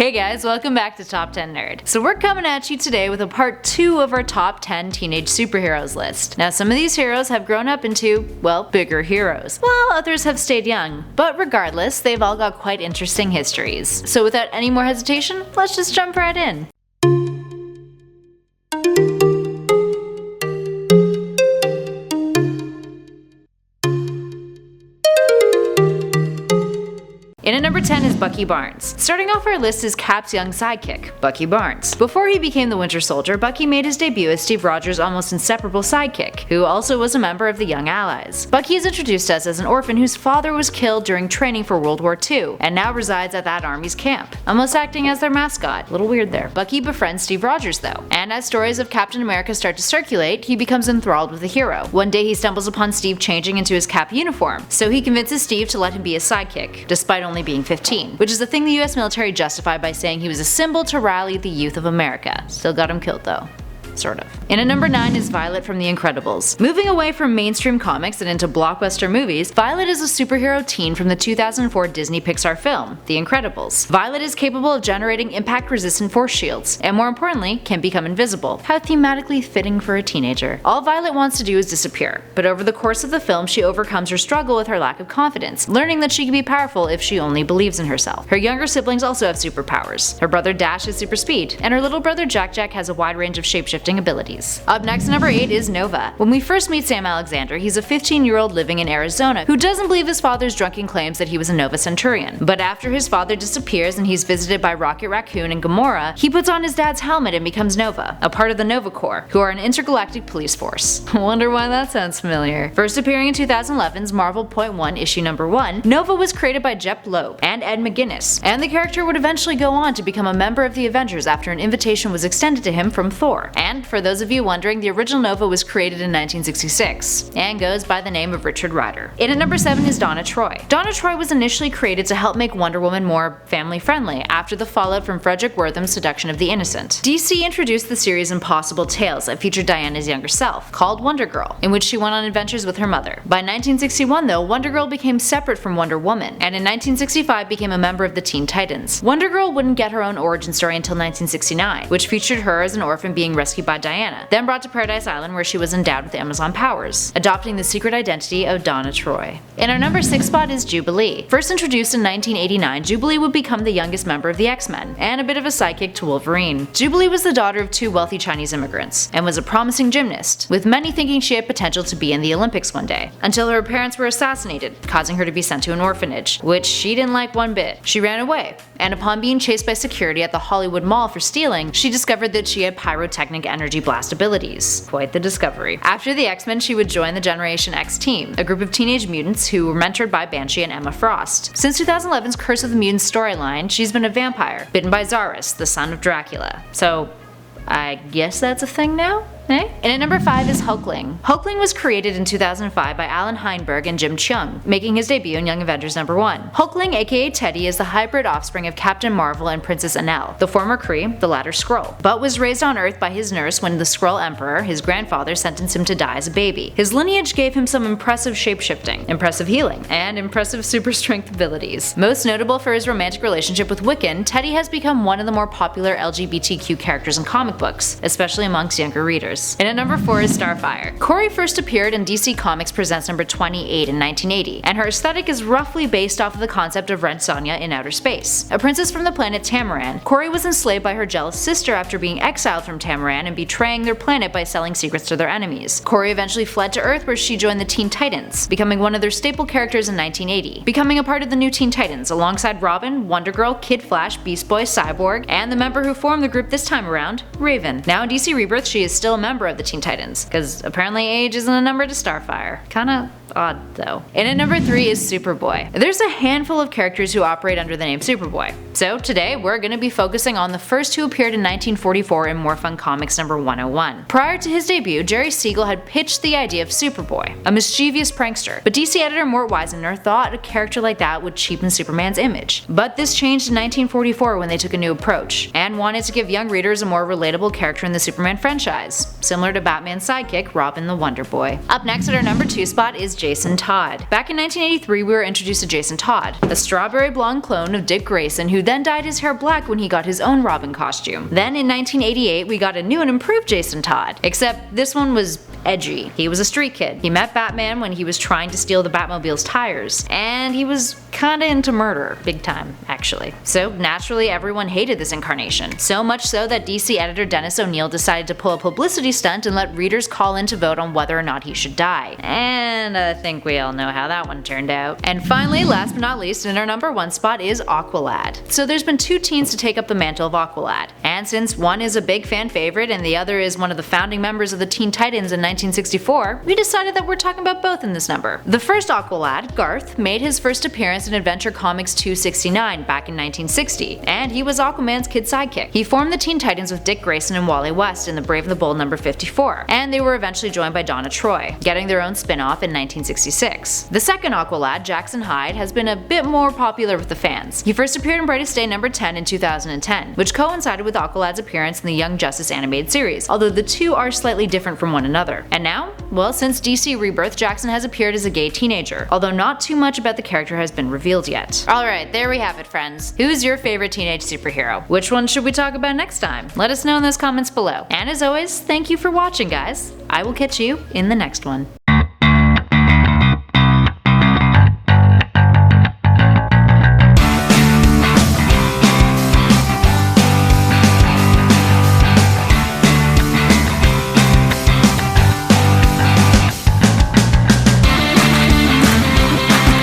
Hey guys, welcome back to Top 10 Nerd. So we're coming at you today with a part 2 of our top 10 teenage superheroes list. Now some of these heroes have grown up into, well, bigger heroes, while others have stayed young. But regardless, they've all got quite interesting histories. So without any more hesitation, let's just jump right in. In at number 10 is Bucky Barnes. Starting off our list is Cap's young sidekick, Bucky Barnes. Before he became the Winter Soldier, Bucky made his debut as Steve Rogers' almost inseparable sidekick, who also was a member of the Young Allies. Bucky is introduced to us as an orphan whose father was killed during training for World War II, and now resides at that army's camp, almost acting as their mascot. A little weird there. Bucky befriends Steve Rogers though, and as stories of Captain America start to circulate, he becomes enthralled with the hero. One day he stumbles upon Steve changing into his Cap uniform, so he convinces Steve to let him be his sidekick, despite only being 15, which is a thing the US military justified by saying he was a symbol to rally the youth of America. Still got him killed though. Sort of. In at number 9 is Violet from The Incredibles. Moving away from mainstream comics and into blockbuster movies, Violet is a superhero teen from the 2004 Disney Pixar film, The Incredibles. Violet is capable of generating impact-resistant force shields, and more importantly, can become invisible. How thematically fitting for a teenager. All Violet wants to do is disappear, but over the course of the film she overcomes her struggle with her lack of confidence, learning that she can be powerful if she only believes in herself. Her younger siblings also have superpowers. Her brother Dash has super speed, and her little brother Jack has a wide range of shapeshifting abilities. Up next, number 8 is Nova. When we first meet Sam Alexander, he's a 15-year-old living in Arizona who doesn't believe his father's drunken claims that he was a Nova Centurion. But after his father disappears and he's visited by Rocket Raccoon and Gamora, he puts on his dad's helmet and becomes Nova, a part of the Nova Corps, who are an intergalactic police force. Wonder why that sounds familiar. First appearing in 2011's Marvel .1 issue number 1, Nova was created by Jep Loeb and Ed McGuinness, and the character would eventually go on to become a member of the Avengers after an invitation was extended to him from Thor. And for those of you wondering, the original Nova was created in 1966 and goes by the name of Richard Rider. In at number 7 is Donna Troy. Donna Troy was initially created to help make Wonder Woman more family-friendly after the fallout from Frederick Wortham's seduction of the innocent. DC introduced the series Impossible Tales that featured Diana's younger self, called Wonder Girl, in which she went on adventures with her mother. By 1961 though, Wonder Girl became separate from Wonder Woman, and in 1965 became a member of the Teen Titans. Wonder Girl wouldn't get her own origin story until 1969, which featured her as an orphan being rescued by Diana, then brought to Paradise Island where she was endowed with Amazon powers, adopting the secret identity of Donna Troy. In our number 6 spot is Jubilee. First introduced in 1989, Jubilee would become the youngest member of the X-Men, and a bit of a sidekick to Wolverine. Jubilee was the daughter of 2 wealthy Chinese immigrants, and was a promising gymnast, with many thinking she had potential to be in the Olympics one day, until her parents were assassinated, causing her to be sent to an orphanage, which she didn't like one bit. She ran away, and upon being chased by security at the Hollywood Mall for stealing, she discovered that she had pyrotechnic energy blast abilities. Quite the discovery. After the X-Men, she would join the Generation X team, a group of teenage mutants who were mentored by Banshee and Emma Frost. Since 2011's Curse of the Mutants storyline, she's been a vampire, bitten by Zarus, the son of Dracula. So, I guess that's a thing now? And at number 5 is Hulkling. Hulkling was created in 2005 by Alan Heinberg and Jim Cheung, making his debut in Young Avengers number 1. Hulkling, aka Teddy, is the hybrid offspring of Captain Marvel and Princess Enel, the former Kree, the latter Skrull, but was raised on Earth by his nurse when the Skrull Emperor, his grandfather, sentenced him to die as a baby. His lineage gave him some impressive shapeshifting, impressive healing, and impressive super strength abilities. Most notable for his romantic relationship with Wiccan, Teddy has become one of the more popular LGBTQ characters in comic books, especially amongst younger readers. And at number 4 is Starfire. Corey first appeared in DC Comics Presents number 28 in 1980, and her aesthetic is roughly based off of the concept of Red Sonja in outer space. A princess from the planet Tamaran, Corey was enslaved by her jealous sister after being exiled from Tamaran and betraying their planet by selling secrets to their enemies. Corey eventually fled to Earth where she joined the Teen Titans, becoming one of their staple characters in 1980, becoming a part of the new Teen Titans alongside Robin, Wonder Girl, Kid Flash, Beast Boy, Cyborg, and the member who formed the group this time around, Raven. Now in DC Rebirth, she is still a member of the Teen Titans, because apparently age isn't a number to Starfire. Kinda odd though. And at number 3 is Superboy. There's a handful of characters who operate under the name Superboy. So today we're going to be focusing on the first who appeared in 1944 in More Fun Comics number 101. Prior to his debut, Jerry Siegel had pitched the idea of Superboy, a mischievous prankster, but DC editor Mort Weisinger thought a character like that would cheapen Superman's image. But this changed in 1944 when they took a new approach, and wanted to give young readers a more relatable character in the Superman franchise, similar to Batman's sidekick, Robin the Wonder Boy. Up next at our number 2 spot is Jason Todd. Back in 1983, we were introduced to Jason Todd, a strawberry blonde clone of Dick Grayson who then dyed his hair black when he got his own Robin costume. Then in 1988, we got a new and improved Jason Todd, except this one was edgy. He was a street kid. He met Batman when he was trying to steal the Batmobile's tires, and he was kinda into murder. Big time, actually. So naturally, everyone hated this incarnation. So much so that DC editor Dennis O'Neil decided to pull a publicity stunt and let readers call in to vote on whether or not he should die. And I think we all know how that one turned out. And finally, last but not least, in our number 1 spot is Aqualad. So there's been 2 teens to take up the mantle of Aqualad. And since one is a big fan favorite and the other is one of the founding members of the Teen Titans in 1964, we decided that we're talking about both in this number. The first Aqualad, Garth, made his first appearance in Adventure Comics 269 back in 1960, and he was Aquaman's kid sidekick. He formed the Teen Titans with Dick Grayson and Wally West in The Brave and the Bold number 54, and they were eventually joined by Donna Troy, getting their own spin-off in 1966. The second Aqualad, Jackson Hyde, has been a bit more popular with the fans. He first appeared in Brightest Day number 10 in 2010, which coincided with Aqualad's appearance in the Young Justice animated series, although the two are slightly different from one another. And now? Well, since DC Rebirth, Jackson has appeared as a gay teenager, although not too much about the character has been revealed yet. Alright, there we have it, friends. Who's your favorite teenage superhero? Which one should we talk about next time? Let us know in those comments below. And as always, thank you for watching, guys. I will catch you in the next one.